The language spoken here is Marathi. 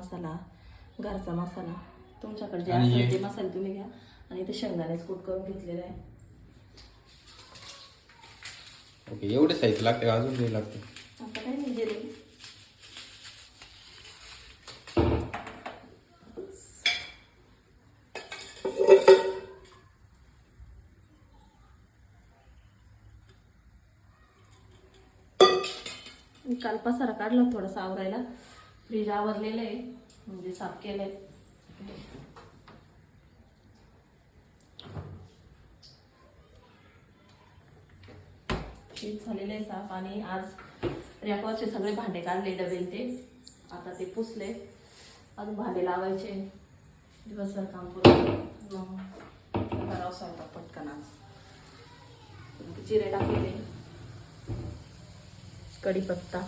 मसाला, घरचा मसाला, तुमच्याकडे जे आणि असेल हे? ते मसाले तुम्ही घ्या. आणि ते शेंगदाण्याच कूट करून घेतलेलं आहे. ओके, एवढे साहित्य लागते का अजून काही लागते? आता काय नाही जिरे, काल पसारा काढला थोडासा आवरायला, फ्रीज आवरलेलं आहे म्हणजे साफ केलंय. फ्रीज झालेलं आहे साफ. आणि आज रॅकवरचे सगळे भांडे काढले, डबे ते आता ते पुसले. अजून भांडे लावायचे, दिवसभर काम करून करावं स्वयंपाक पटकन. आज जिरे टाकलेले, कढीपत्ता,